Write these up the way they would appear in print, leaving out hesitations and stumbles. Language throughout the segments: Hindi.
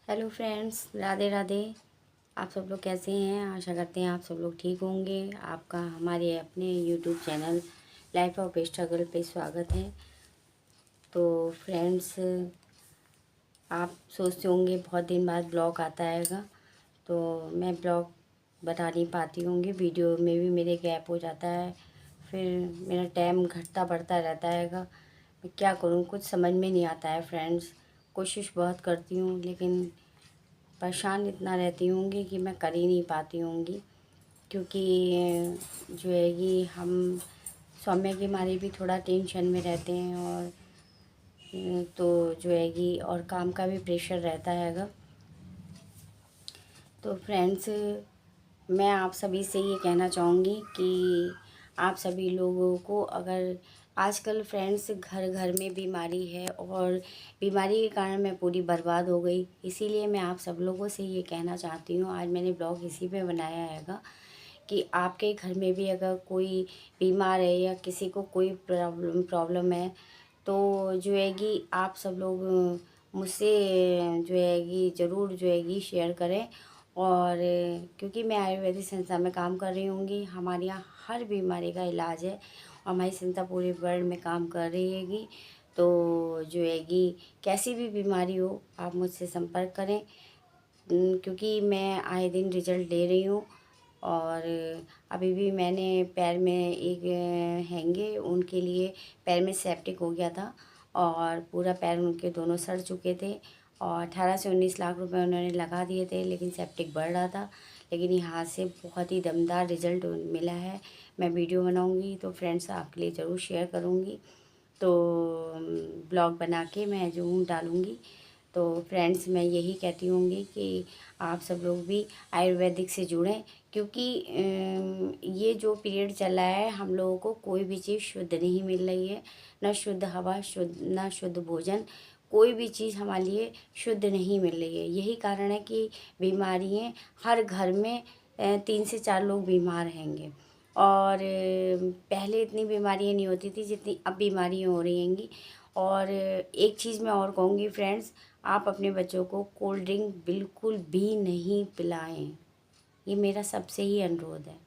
Hello friends, Radhe Radhe. आप सब लोग कैसे हैं? आशा करते हैं आप सब लोग ठीक होंगे। आपका हमारे अपने YouTube channel life of struggle पे स्वागत है। तो फ्रेंड्स, आप सोचते होंगे बहुत दिन बाद ब्लॉग आता हैगा, तो मैं ब्लॉग बता नहीं पाती होंगी। वीडियो में भी मेरे गैप हो जाता है, फिर मेरा टाइम घटता बढ़ता रहता हैगा। मैं क्या करूँ, कुछ समझ में नहीं आता है फ्रेंड्स। कोशिश बहुत करती हूँ लेकिन परेशान इतना रहती होंगी कि मैं कर ही नहीं पाती होंगी, क्योंकि जो है कि हम सौम्य के मारे भी थोड़ा टेंशन में रहते हैं, और तो जो है कि और काम का भी प्रेशर रहता हैगा। तो फ्रेंड्स, मैं आप सभी से ये कहना चाहूँगी कि आप सभी लोगों को, अगर आजकल फ्रेंड्स घर घर में बीमारी है और बीमारी के कारण मैं पूरी बर्बाद हो गई, इसीलिए मैं आप सब लोगों से ये कहना चाहती हूँ। आज मैंने ब्लॉग इसी पे बनाया हैगा कि आपके घर में भी अगर कोई बीमार है या किसी को कोई प्रॉब्लम है, तो जो है कि आप सब लोग मुझसे जो है कि ज़रूर जो है कि शेयर करें। और क्योंकि मैं आयुर्वेदिक संस्था में काम कर रही हूँगी, हमारे यहाँ हर बीमारी का इलाज है और हमारी संस्था पूरे वर्ल्ड में काम कर रही हैगी। तो जो है कि कैसी भी बीमारी हो, आप मुझसे संपर्क करें, क्योंकि मैं आए दिन रिजल्ट ले रही हूँ। और अभी भी मैंने पैर में एक हैंगे, उनके लिए पैर में सेप्टिक हो गया था और पूरा पैर उनके दोनों सड़ चुके थे, और 18 से 19 लाख रुपए उन्होंने लगा दिए थे, लेकिन सेप्टिक बढ़ रहा था। लेकिन यहाँ से बहुत ही दमदार रिजल्ट मिला है। मैं वीडियो बनाऊंगी तो फ्रेंड्स आपके लिए ज़रूर शेयर करूँगी, तो ब्लॉग बना के मैं ज़रूर डालूँगी। तो फ्रेंड्स, मैं यही कहती होंगी कि आप सब लोग भी आयुर्वेदिक से जुड़ें, क्योंकि ये जो पीरियड चल रहा है, हम लोगों को कोई भी चीज़ शुद्ध नहीं मिल रही है। ना शुद्ध हवा, ना शुद्ध भोजन, कोई भी चीज़ हमारे लिए शुद्ध नहीं मिल रही है। यही कारण है कि बीमारियाँ हर घर में 3 से 4 लोग बीमार रहेंगे। और पहले इतनी बीमारियाँ नहीं होती थी जितनी अब बीमारियाँ हो रही हैंगी। और एक चीज़ मैं और कहूँगी फ्रेंड्स, आप अपने बच्चों को कोल्ड ड्रिंक बिल्कुल भी नहीं पिलाएं। ये मेरा सबसे ही अनुरोध है।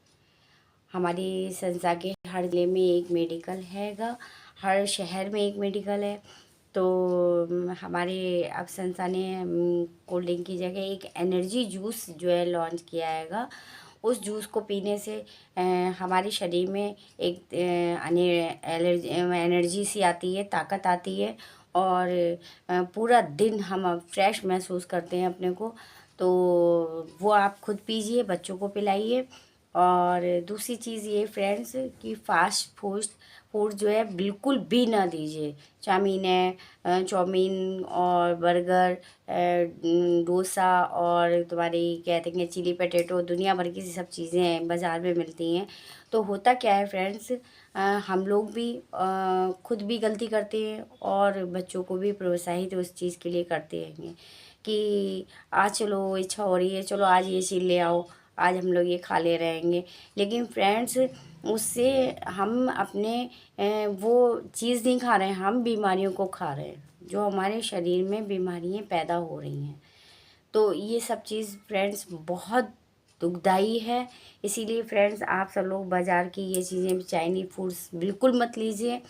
हमारी संस्था के हर ज़िले में एक मेडिकल हैगा, हर शहर में एक मेडिकल है। तो हमारे अब संस्था ने कोल्ड ड्रिंक की जगह एक एनर्जी जूस जो है लॉन्च किया हैगा। उस जूस को पीने से हमारे शरीर में एक एनर्जी सी आती है, ताकत आती है, और पूरा दिन हम अब फ्रेश महसूस करते हैं अपने को। तो वो आप खुद पीजिए, बच्चों को पिलाइए। और दूसरी चीज़ ये फ्रेंड्स कि फास्ट फूड फूड जो है बिल्कुल भी ना दीजिए। चाउमीन है, चाउमीन और बर्गर, डोसा, और तुम्हारी कहते हैं चिली पटेटो, दुनिया भर की सब चीज़ें बाज़ार में मिलती हैं। तो होता क्या है फ्रेंड्स, हम लोग भी खुद भी गलती करते हैं और बच्चों को भी प्रोत्साहित उस चीज़ के लिए करते हैं कि आज चलो इच्छा हो रही है, चलो आज ये चीज़ ले आओ, आज हम लोग ये खा ले रहेंगे। लेकिन फ्रेंड्स, उससे हम अपने वो चीज़ नहीं खा रहे हैं, हम बीमारियों को खा रहे हैं, जो हमारे शरीर में बीमारियां पैदा हो रही हैं। तो ये सब चीज़ फ्रेंड्स बहुत दुखदाई है। इसीलिए फ्रेंड्स, आप सब लोग बाज़ार की ये चीज़ें, चाइनीज फूड्स बिल्कुल मत लीजिए।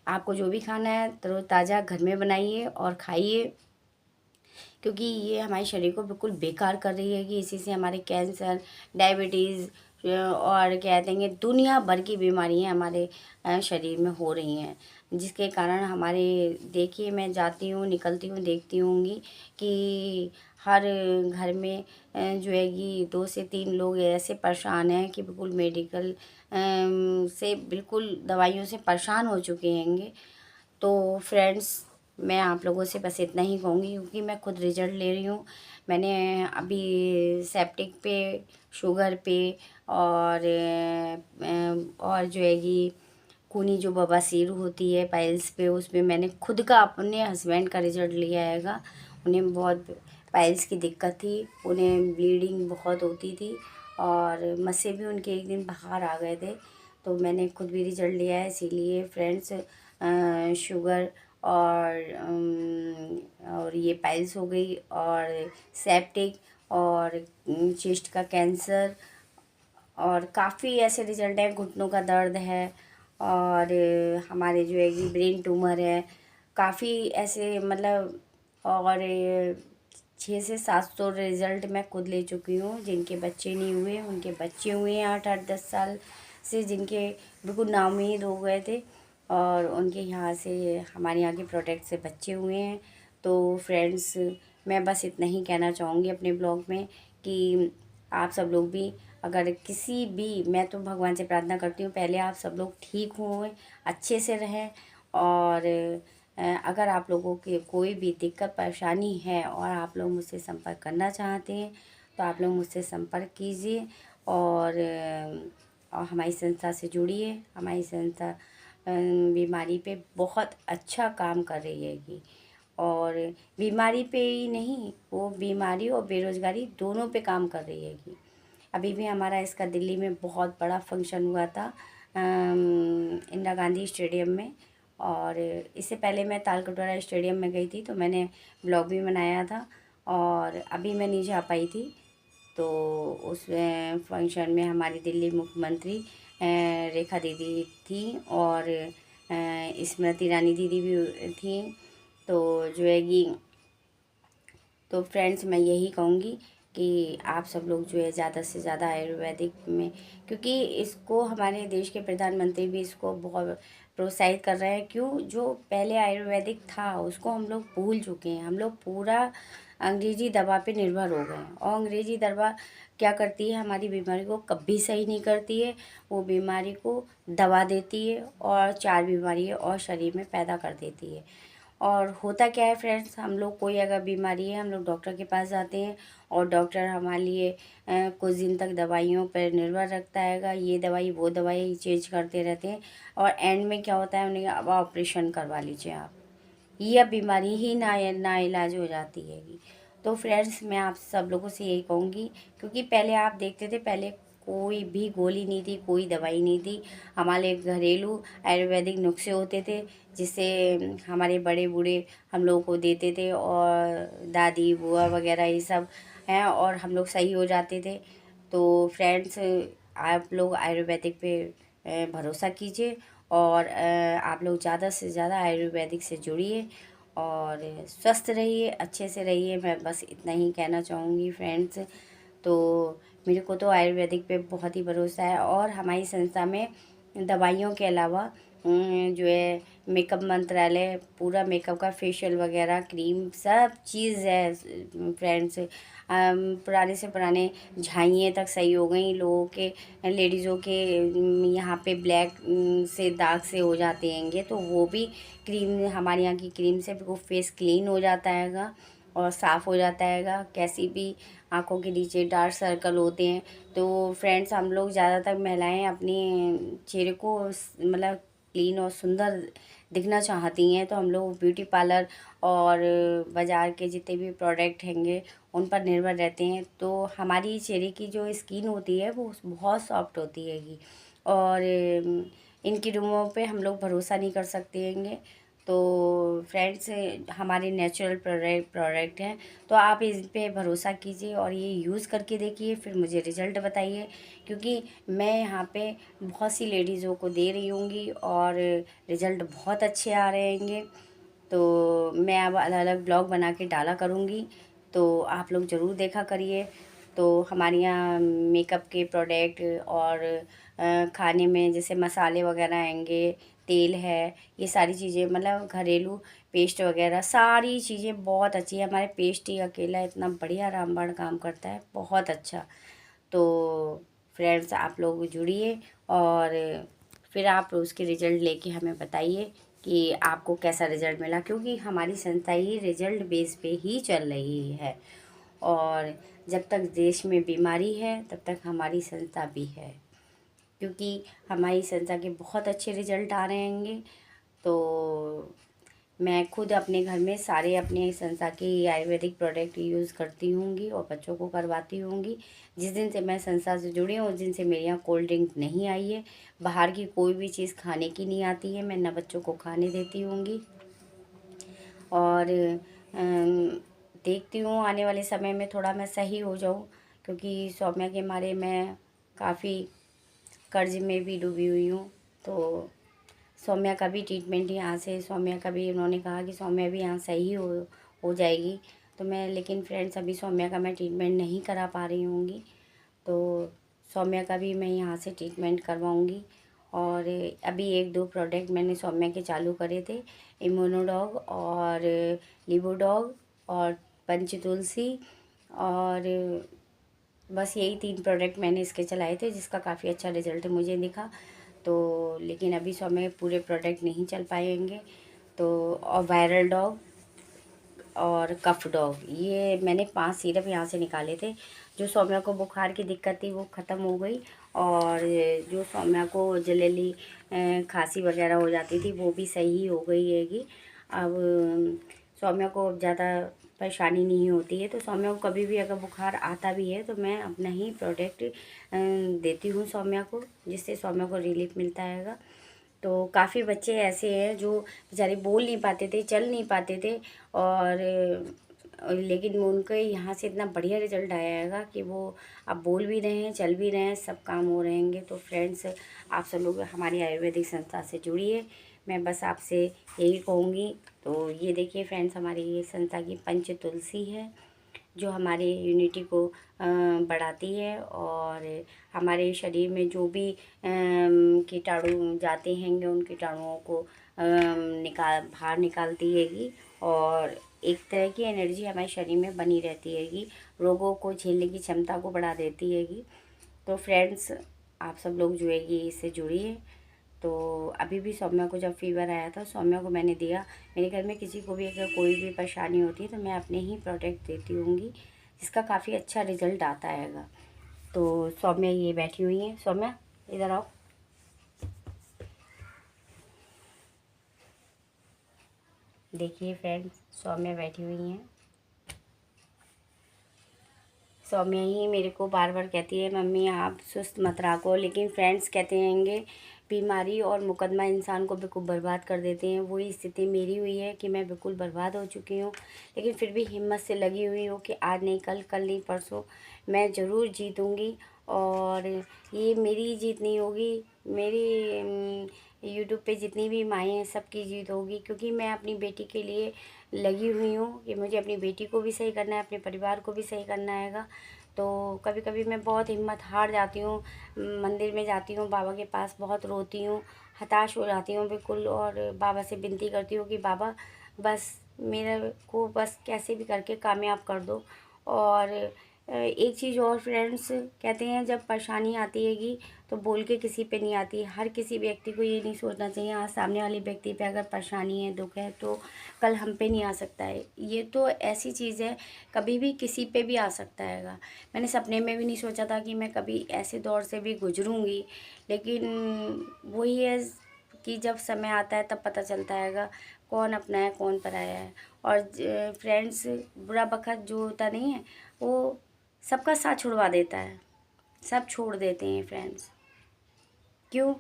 आपको जो भी खाना है तरोताज़ा घर में बनाइए और खाइए, क्योंकि ये हमारे शरीर को बिल्कुल बेकार कर रही है कि इसी से हमारे कैंसर, डायबिटीज़ और क्या देंगे दुनिया भर की बीमारियां हमारे शरीर में हो रही हैं, जिसके कारण हमारे, देखिए मैं जाती हूँ, निकलती हूँ, देखती होंगी कि हर घर में जो है कि 2 से 3 लोग ऐसे परेशान हैं कि बिल्कुल मेडिकल से बिल्कुल दवाइयों से परेशान हो चुके हैंगे। तो फ्रेंड्स, मैं आप लोगों से बस इतना ही कहूँगी, क्योंकि मैं खुद रिजल्ट ले रही हूँ। मैंने अभी सेप्टिक पे, शुगर पे, और और जो है कि खूनी जो बवासीर होती है पाइल्स पे, उसमें मैंने खुद का अपने हस्बैंड का रिजल्ट लिया हैगा। उन्हें बहुत पाइल्स की दिक्कत थी, उन्हें ब्लीडिंग बहुत होती थी और मस्से भी उनके एक दिन बाहर आ गए थे। तो मैंने खुद भी रिजल्ट लिया है। इसीलिए फ्रेंड्स, शुगर और ये पाइल्स हो गई, और सेप्टिक, और चेस्ट का कैंसर, और काफ़ी ऐसे रिजल्ट हैं, घुटनों का दर्द है, और हमारे जो है कि ब्रेन ट्यूमर है, काफ़ी ऐसे मतलब, और 600 से 700 रिज़ल्ट मैं खुद ले चुकी हूँ। जिनके बच्चे नहीं हुए उनके बच्चे हुए हैं 8-8 10 साल से, जिनके बिल्कुल नाउमीद हो गए थे, और उनके यहाँ से, हमारे यहाँ के प्रोडक्ट से बच्चे हुए हैं। तो फ्रेंड्स, मैं बस इतना ही कहना चाहूँगी अपने ब्लॉग में कि आप सब लोग भी, अगर किसी भी, मैं तो भगवान से प्रार्थना करती हूँ पहले आप सब लोग ठीक हों, अच्छे से रहें, और अगर आप लोगों के कोई भी दिक्कत परेशानी है और आप लोग मुझसे संपर्क करना चाहते हैं तो आप लोग मुझसे संपर्क कीजिए, और हमारी संस्था से जुड़िए। हमारी संस्था बीमारी पे बहुत अच्छा काम कर रही है, और बीमारी पे ही नहीं, वो बीमारी और बेरोज़गारी दोनों पे काम कर रही है। अभी भी हमारा इसका दिल्ली में बहुत बड़ा फंक्शन हुआ था इंदिरा गांधी स्टेडियम में, और इससे पहले मैं तालकटोरा स्टेडियम में गई थी तो मैंने ब्लॉग भी बनाया था, और अभी मैं नहीं जा पाई थी। तो उस फंक्शन में हमारी दिल्ली मुख्यमंत्री रेखा दीदी थी, और स्मृति ईरानी दीदी भी थी। तो जो है कि, तो फ्रेंड्स, मैं यही कहूँगी कि आप सब लोग जो है ज़्यादा से ज़्यादा आयुर्वेदिक में, क्योंकि इसको हमारे देश के प्रधानमंत्री भी इसको बहुत प्रोत्साहित कर रहे हैं। क्यों? जो पहले आयुर्वेदिक था उसको हम लोग भूल चुके हैं, हम लोग पूरा अंग्रेजी दवा पे निर्भर हो गए हैं, और अंग्रेजी दवा क्या करती है, हमारी बीमारी को कभी सही नहीं करती है, वो बीमारी को दबा देती है और 4 बीमारी और शरीर में पैदा कर देती है। और होता क्या है फ्रेंड्स, हम लोग कोई अगर बीमारी है हम लोग डॉक्टर के पास जाते हैं, और डॉक्टर हमारे लिए कुछ दिन तक दवाइयों पर निर्भर रखता है, ये दवाई वो दवाई चेंज करते रहते हैं, और एंड में क्या होता है, उन्हें अब ऑपरेशन करवा लीजिए आप, यह बीमारी ही ना इलाज हो जाती है। तो फ्रेंड्स, मैं आप सब लोगों से यही कहूँगी, क्योंकि पहले आप देखते थे, पहले कोई भी गोली नहीं थी, कोई दवाई नहीं थी, हमारे घरेलू आयुर्वेदिक नुस्खे होते थे जिससे हमारे बड़े बूढ़े हम लोगों को देते थे, और दादी बुआ वगैरह ये सब हैं, और हम लोग सही हो जाते थे। तो फ्रेंड्स, आप लोग आयुर्वेदिक पे भरोसा कीजिए, और आप लोग ज़्यादा से ज़्यादा आयुर्वेदिक से जुड़िए और स्वस्थ रहिए, अच्छे से रहिए। मैं बस इतना ही कहना चाहूँगी फ्रेंड्स। तो मेरे को तो आयुर्वेदिक पे बहुत ही भरोसा है, और हमारी संस्था में दवाइयों के अलावा जो है मेकअप मंत्रालय, पूरा मेकअप का फेशियल वगैरह, क्रीम, सब चीज़ है फ्रेंड्स। पुराने से पुराने झाइयाँ तक सही हो गई लोगों के, लेडीज़ों के यहाँ पे ब्लैक से दाग से हो जाते हैंगे, तो वो भी क्रीम, हमारे यहाँ की क्रीम से वो फेस क्लीन हो जाता हैगा और साफ़ हो जाता हैगा। कैसी भी आँखों के नीचे डार्क सर्कल होते हैं, तो फ्रेंड्स, हम लोग ज़्यादातर महिलाएं अपने चेहरे को मतलब क्लीन और सुंदर दिखना चाहती हैं, तो हम लोग ब्यूटी पार्लर और बाज़ार के जितने भी प्रोडक्ट हैंगे उन पर निर्भर रहते हैं। तो हमारी चेहरे की जो स्किन होती है वो बहुत सॉफ्ट होती हैगी, और इन क्रीमों पे हम लोग भरोसा नहीं कर सकते हैंगे। तो फ्रेंड्स, हमारे नेचुरल प्रोडक्ट हैं, तो आप इस पे भरोसा कीजिए और ये यूज़ करके देखिए, फिर मुझे रिज़ल्ट बताइए, क्योंकि मैं यहाँ पे बहुत सी लेडीज़ों को दे रही हूँगी और रिज़ल्ट बहुत अच्छे आ रहे हैंगे। तो मैं अब अलग अलग ब्लॉग बना के डाला करूँगी, तो आप लोग ज़रूर देखा करिए। तो हमारे यहाँ मेकअप के प्रोडक्ट और खाने में जैसे मसाले वगैरह आएंगे, तेल है, ये सारी चीज़ें मतलब घरेलू पेस्ट वगैरह सारी चीज़ें बहुत अच्छी है। हमारे पेस्ट ही अकेला इतना बढ़िया रामबाण काम करता है, बहुत अच्छा। तो फ्रेंड्स, आप लोग जुड़िए और फिर आप उसके रिज़ल्ट लेके हमें बताइए कि आपको कैसा रिज़ल्ट मिला, क्योंकि हमारी संस्था ही रिज़ल्ट बेस पे ही चल रही है, और जब तक देश में बीमारी है तब तक हमारी संस्था भी है, क्योंकि हमारी संस्था के बहुत अच्छे रिज़ल्ट आ रहे हैंगे। तो मैं खुद अपने घर में सारे अपने संस्था के आयुर्वेदिक प्रोडक्ट यूज़ करती होंगी और बच्चों को करवाती होंगी। जिस दिन से मैं संस्था से जुड़ी हूँ उस दिन से मेरे यहाँ कोल्ड ड्रिंक नहीं आई है, बाहर की कोई भी चीज़ खाने की नहीं आती है, मैं ना बच्चों को खाने देती होंगी। और देखती हूँ आने वाले समय में थोड़ा मैं सही हो जाऊँ, क्योंकि सौम्या के मारे मैं काफ़ी कर्ज में भी डूबी हुई हूँ। तो सौम्या का भी ट्रीटमेंट यहाँ से, सौम्या का भी उन्होंने कहा कि सौम्या भी यहाँ सही हो जाएगी। तो मैं, लेकिन फ्रेंड्स अभी सौम्या का मैं ट्रीटमेंट नहीं करा पा रही होंगी, तो सौम्या का भी मैं यहाँ से ट्रीटमेंट करवाऊँगी। और अभी 1-2 प्रोडक्ट मैंने सौम्या के चालू करे थे, इम्यूनोडॉग और लिवोडॉग और पंचतुलसी, और बस यही 3 प्रोडक्ट मैंने इसके चलाए थे, जिसका काफ़ी अच्छा रिज़ल्ट मुझे दिखा। तो लेकिन अभी सौम्या पूरे प्रोडक्ट नहीं चल पाएंगे। तो और वायरल डॉग और कफ डॉग, ये मैंने 5 सिरप यहाँ से निकाले थे। जो सौम्या को बुखार की दिक्कत थी वो ख़त्म हो गई, और जो सौम्या को जलेली खांसी वगैरह हो जाती थी वो भी सही हो गई हैगी। अब सौम्या को अब ज़्यादा परेशानी नहीं होती है। तो सौम्या को कभी भी अगर बुखार आता भी है तो मैं अपना ही प्रोडक्ट देती हूँ सौम्या को, जिससे सौम्या को रिलीफ मिलता हैगा। तो काफ़ी बच्चे ऐसे हैं जो बेचारे बोल नहीं पाते थे, चल नहीं पाते थे, और लेकिन उनके यहाँ से इतना बढ़िया रिजल्ट आया हैगा कि वो अब बोल भी रहे हैं, चल भी रहे हैं, सब काम हो रहेंगे। तो फ्रेंड्स, आप सब लोग हमारी आयुर्वेदिक संस्था से जुड़िए, मैं बस आपसे यही कहूँगी। तो ये देखिए फ्रेंड्स, हमारी ये संस्था की पंच तुलसी है, जो हमारे यूनिटी को बढ़ाती है, और हमारे शरीर में जो भी कीटाणु जाते हैंगे उन कीटाणुओं को बाहर निकालती हैगी, और एक तरह की एनर्जी हमारे शरीर में बनी रहती हैगी, रोगों को झेलने की क्षमता को बढ़ा देती हैगी। तो फ्रेंड्स, आप सब लोग जो है कि इससे जुड़िए। तो अभी भी सौम्या को जब फीवर आया था, सौम्या को मैंने दिया। मेरे घर में किसी को भी अगर कोई भी परेशानी होती है तो मैं अपने ही प्रोडक्ट देती होंगी, जिसका काफ़ी अच्छा रिजल्ट आता हैगा। तो सौम्या ये बैठी हुई हैं, सौम्या इधर आओ। देखिए फ्रेंड्स, सौम्या बैठी हुई हैं। सौम्या ही मेरे को बार बार कहती है, मम्मी आप सुस्त मत रखो। लेकिन फ्रेंड्स कहते हैंगे, बीमारी और मुकदमा इंसान को बिल्कुल बर्बाद कर देते हैं। वही स्थिति मेरी हुई है कि मैं बिल्कुल बर्बाद हो चुकी हूँ, लेकिन फिर भी हिम्मत से लगी हुई हूँ कि आज नहीं कल, कल नहीं परसों मैं ज़रूर जीतूँगी। और ये मेरी जीत नहीं होगी, मेरी यूट्यूब पे जितनी भी माएँ हैं सबकी जीत होगी, क्योंकि मैं अपनी बेटी के लिए लगी हुई हूँ कि मुझे अपनी बेटी को भी सही करना है, अपने परिवार को भी सही करना हैगा। तो कभी कभी मैं बहुत हिम्मत हार जाती हूँ, मंदिर में जाती हूँ, बाबा के पास बहुत रोती हूँ, हताश हो जाती हूँ बिल्कुल, और बाबा से विनती करती हूँ कि बाबा बस मेरे को बस कैसे भी करके कामयाब कर दो। और एक चीज़ और फ्रेंड्स, कहते हैं जब परेशानी आती हैगी तो बोल के किसी पे नहीं आती। हर किसी व्यक्ति को ये नहीं सोचना चाहिए आज सामने वाले व्यक्ति पे अगर परेशानी है, दुख है, तो कल हम पे नहीं आ सकता है। ये तो ऐसी चीज़ है, कभी भी किसी पे भी आ सकता हैगा। मैंने सपने में भी नहीं सोचा था कि मैं कभी ऐसे दौर से भी गुजरूँगी, लेकिन वही है कि जब समय आता है तब पता चलता हैगा कौन अपना है कौन पराया है। और फ्रेंड्स, बुरा वक़्त जो होता नहीं है वो सबका साथ छुड़वा देता है, सब छोड़ देते हैं फ्रेंड्स। क्यों?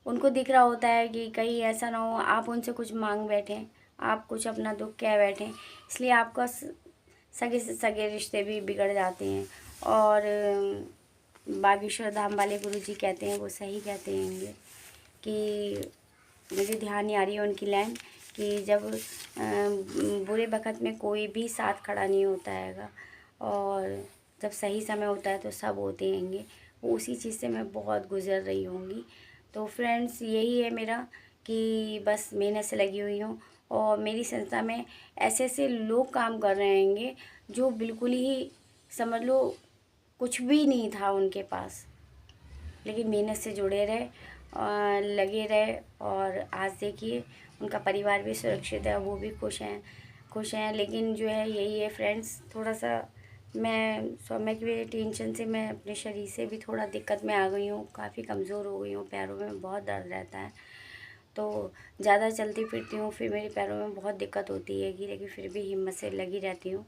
उनको दिख रहा होता है कि कहीं ऐसा ना हो आप उनसे कुछ मांग बैठें, आप कुछ अपना दुख कह बैठें, इसलिए आपका सगे से सगे रिश्ते भी बिगड़ जाते हैं। और बागेश्वर धाम वाले गुरुजी कहते हैं, वो सही कहते हैं कि मुझे ध्यान नहीं आ रही है उनकी लाइन, कि जब बुरे वक़्त में कोई भी साथ खड़ा नहीं होता हैगा, और जब सही समय होता है तो सब होते हैंगे। वो उसी चीज़ से मैं बहुत गुज़र रही होंगी। तो फ्रेंड्स, यही है मेरा कि बस मेहनत से लगी हुई हूँ, और मेरी संस्था में ऐसे ऐसे लोग काम कर रहे हैंगे जो बिल्कुल ही समझ लो कुछ भी नहीं था उनके पास, लेकिन मेहनत से जुड़े रहे और लगे रहे, और आज देखिए उनका परिवार भी सुरक्षित है, वो भी खुश हैं। लेकिन जो है यही है फ्रेंड्स, थोड़ा सा मैं सौम्या की टेंशन से मैं अपने शरीर से भी थोड़ा दिक्कत में आ गई हूँ, काफ़ी कमज़ोर हो गई हूँ, पैरों में बहुत दर्द रहता है। तो ज़्यादा चलती फिरती हूँ फिर मेरे पैरों में बहुत दिक्कत होती है कि, लेकिन फिर भी हिम्मत से लगी रहती हूँ।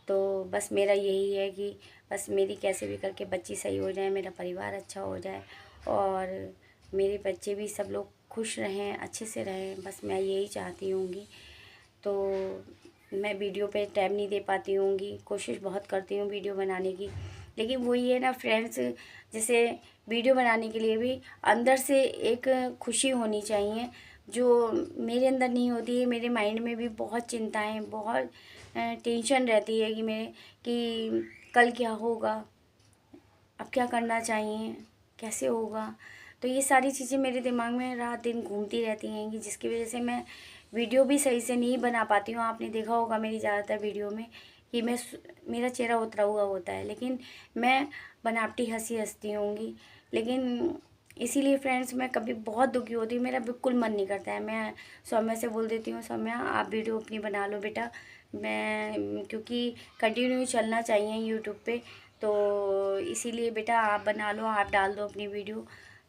तो बस मेरा यही है कि बस मेरी कैसे भी करके बच्ची सही हो जाए, मेरा परिवार अच्छा हो जाए, और मेरे बच्चे भी सब लोग खुश रहें, अच्छे से रहें, बस मैं यही चाहती हूँगी। तो मैं वीडियो पे टाइम नहीं दे पाती होंगी। कोशिश बहुत करती हूँ वीडियो बनाने की, लेकिन वही है ना फ्रेंड्स, जैसे वीडियो बनाने के लिए भी अंदर से एक खुशी होनी चाहिए, जो मेरे अंदर नहीं होती है। मेरे माइंड में भी बहुत चिंताएं, बहुत टेंशन रहती है कि कल क्या होगा, अब क्या करना चाहिए, कैसे होगा। तो ये सारी चीज़ें मेरे दिमाग में रात दिन घूमती रहती हैं कि जिसकी वजह से मैं वीडियो भी सही से नहीं बना पाती हूँ। आपने देखा होगा मेरी ज़्यादातर वीडियो में कि मेरा चेहरा उतरा हुआ होता है, लेकिन मैं बनावटी हंसी हंसती होंगी। लेकिन इसीलिए फ्रेंड्स मैं कभी बहुत दुखी होती हूँ, मेरा बिल्कुल मन नहीं करता है। मैं सौम्या से बोल देती हूँ, सौम्या आप वीडियो अपनी बना लो बेटा, मैं क्योंकि कंटिन्यू चलना चाहिए यूट्यूब पे, तो इसीलिए बेटा आप बना लो, आप डाल दो अपनी वीडियो।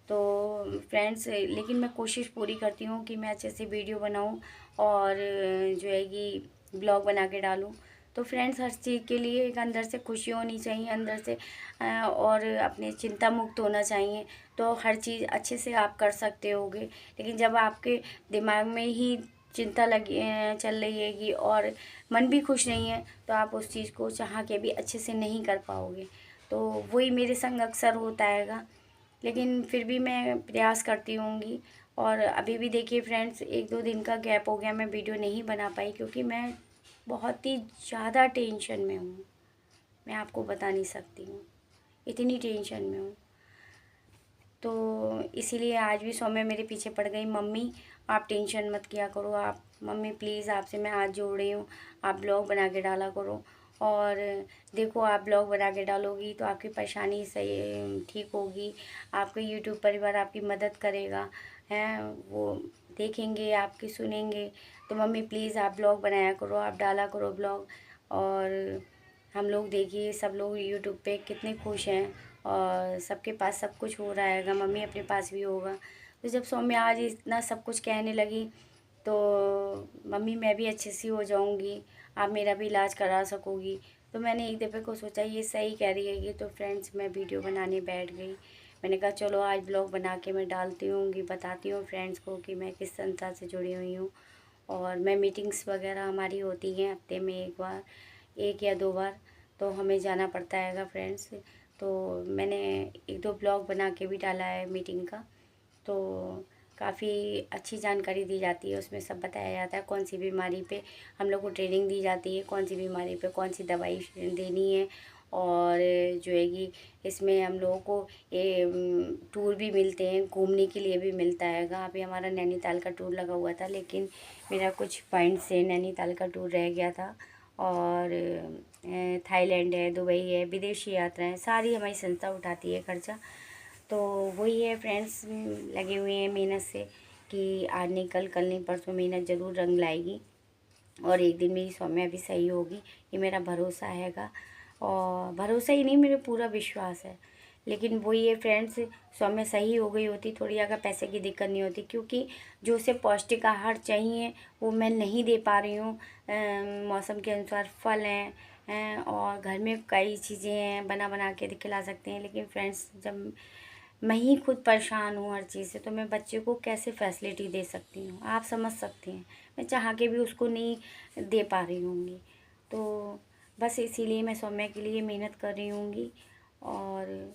तो फ्रेंड्स लेकिन मैं कोशिश पूरी करती हूँ कि मैं अच्छे से वीडियो बनाऊँ और जो है कि ब्लॉग बना के डालूँ। तो फ्रेंड्स हर चीज़ के लिए एक अंदर से खुशी होनी चाहिए, अंदर से और अपने चिंता मुक्त होना चाहिए, तो हर चीज़ अच्छे से आप कर सकते होगे। लेकिन जब आपके दिमाग में ही चिंता लगी चल रही हैगी और मन भी खुश नहीं है, तो आप उस चीज़ को चाह के भी अच्छे से नहीं कर पाओगे। तो वही मेरे संग अक्सर होता हैगा, लेकिन फिर भी मैं प्रयास करती होंगी। और अभी भी देखिए फ्रेंड्स, 1-2 दिन का गैप हो गया, मैं वीडियो नहीं बना पाई क्योंकि मैं बहुत ही ज़्यादा टेंशन में हूँ। मैं आपको बता नहीं सकती हूँ, इतनी टेंशन में हूँ। तो इसीलिए आज भी सौम्या मेरे पीछे पड़ गई, मम्मी आप टेंशन मत किया करो, आप मम्मी प्लीज़ आपसे मैं हाथ जोड़ रही हूँ, आप ब्लॉग बना के डाला करो। और देखो आप ब्लॉग बना के डालोगी तो आपकी परेशानी सही ठीक होगी, आपका यूट्यूब परिवार आपकी मदद करेगा, हैं वो देखेंगे आपकी, सुनेंगे। तो मम्मी प्लीज़ आप ब्लॉग बनाया करो, आप डाला करो ब्लॉग। और हम लोग देखिए सब लोग यूट्यूब पे कितने खुश हैं और सबके पास सब कुछ हो रहा हैगा, मम्मी अपने पास भी होगा। तो जब सौम्या आज इतना सब कुछ कहने लगी तो मम्मी मैं भी अच्छी सी हो जाऊंगी, आप मेरा भी इलाज करा सकोगी। तो मैंने एक दफ़े को सोचा ये सही कह रही है ये, तो फ्रेंड्स मैं वीडियो बनाने बैठ गई। मैंने कहा चलो आज ब्लॉग बना के मैं डालती हूँगी, बताती हूँ फ्रेंड्स को कि मैं किस संस्था से जुड़ी हुई हूँ। और मैं मीटिंग्स वगैरह हमारी होती हैं हफ्ते में एक बार, 1 या 2 बार, तो हमें जाना पड़ता हैगा फ्रेंड्स। तो मैंने 1-2 ब्लॉग बना के भी डाला है मीटिंग का, तो काफ़ी अच्छी जानकारी दी जाती है, उसमें सब बताया जाता है कौन सी बीमारी पे हम लोग को ट्रेनिंग दी जाती है, कौन सी बीमारी पे कौन सी दवाई देनी है। और जो है कि इसमें हम लोगों को टूर भी मिलते हैं, घूमने के लिए भी मिलता हैगा। अभी हमारा नैनीताल का टूर लगा हुआ था, लेकिन मेरा कुछ पॉइंट से नैनीताल का टूर रह गया था। और थाईलैंड है, दुबई है, विदेशी यात्राएं सारी हमारी संस्था उठाती है खर्चा। तो वही है फ्रेंड्स, लगे हुए हैं मेहनत से कि आज नहीं कल नहीं परसों मेहनत ज़रूर रंग लाएगी और एक दिन मेरी सौम्या भी सही होगी, ये मेरा भरोसा हैगा। और भरोसा ही नहीं, मेरा पूरा विश्वास है। लेकिन वही है फ्रेंड्स, सौम्या सही हो गई होती, थोड़ी अगर पैसे की दिक्कत नहीं होती, क्योंकि जो उसे पौष्टिक आहार चाहिए वो मैं नहीं दे पा रही हूँ। मौसम के अनुसार फल हैं और घर में कई चीज़ें हैं बना बना के खिला सकते हैं, लेकिन फ्रेंड्स जब मैं ही खुद परेशान हूँ हर चीज़ से, तो मैं बच्चे को कैसे फैसिलिटी दे सकती हूँ, आप समझ सकते हैं। मैं चाह के भी उसको नहीं दे पा रही हूँगी। तो बस इसीलिए मैं सौम्या के लिए मेहनत कर रही हूँगी। और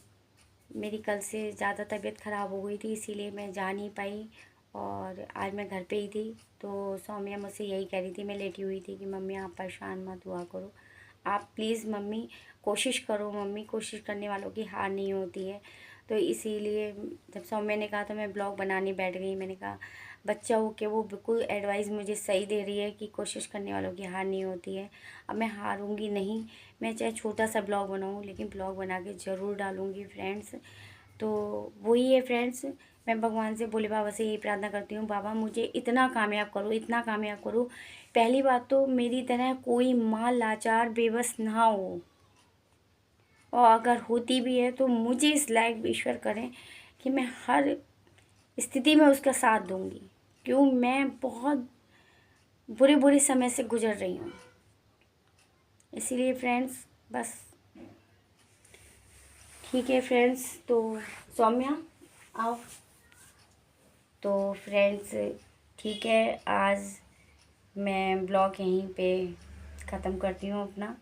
मेरी कल से ज़्यादा तबीयत ख़राब हो गई थी, इसीलिए मैं जा नहीं पाई और आज मैं घर पे ही थी। तो सौम्या मुझसे यही कह रही थी, मैं लेटी हुई थी, कि मम्मी आप परेशान मत हुआ करो, आप प्लीज़ मम्मी कोशिश करो, मम्मी कोशिश करने वालों की हार नहीं होती है। तो इसीलिए जब सौम्या ने कहा तो मैं ब्लॉग बनाने बैठ गई। मैंने कहा बच्चा हो के वो बिल्कुल एडवाइस मुझे सही दे रही है कि कोशिश करने वालों की हार नहीं होती है। अब मैं हारूंगी नहीं, मैं चाहे छोटा सा ब्लॉग बनाऊँ, लेकिन ब्लॉग बना के ज़रूर डालूँगी फ्रेंड्स। तो वही है फ्रेंड्स, मैं भगवान से, भोले बाबा से यही प्रार्थना करती हूँ, बाबा मुझे इतना कामयाब करो, इतना कामयाब करो। पहली बात तो मेरी तरह कोई माँ लाचार बेबस ना हो, और अगर होती भी है तो मुझे इस लायक ईश्वर करें कि मैं हर स्थिति में उसका साथ दूंगी, क्यों मैं बहुत बुरे बुरे समय से गुजर रही हूँ। इसीलिए फ्रेंड्स बस ठीक है फ्रेंड्स। तो सौम्या आओ। तो फ्रेंड्स ठीक है, आज मैं ब्लॉग यहीं पे ख़त्म करती हूँ अपना।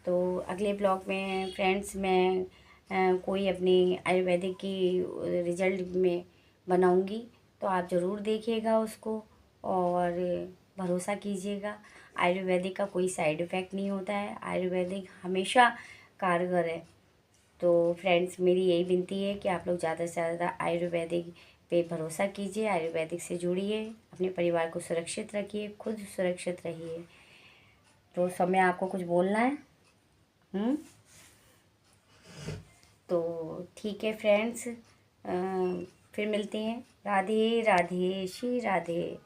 तो अगले ब्लॉग में फ्रेंड्स मैं कोई अपनी आयुर्वेदिक की रिजल्ट में बनाऊंगी, तो आप ज़रूर देखिएगा उसको और भरोसा कीजिएगा। आयुर्वेदिक का कोई साइड इफ़ेक्ट नहीं होता है, आयुर्वेदिक हमेशा कारगर है। तो फ्रेंड्स मेरी यही विनती है कि आप लोग ज़्यादा से ज़्यादा आयुर्वेदिक पे भरोसा कीजिए, आयुर्वेदिक से जुड़िए, अपने परिवार को सुरक्षित रखिए, खुद सुरक्षित रहिए। तो समय आपको कुछ बोलना है? तो ठीक है फ्रेंड्स, फिर मिलते हैं। राधे राधे, श्री राधे।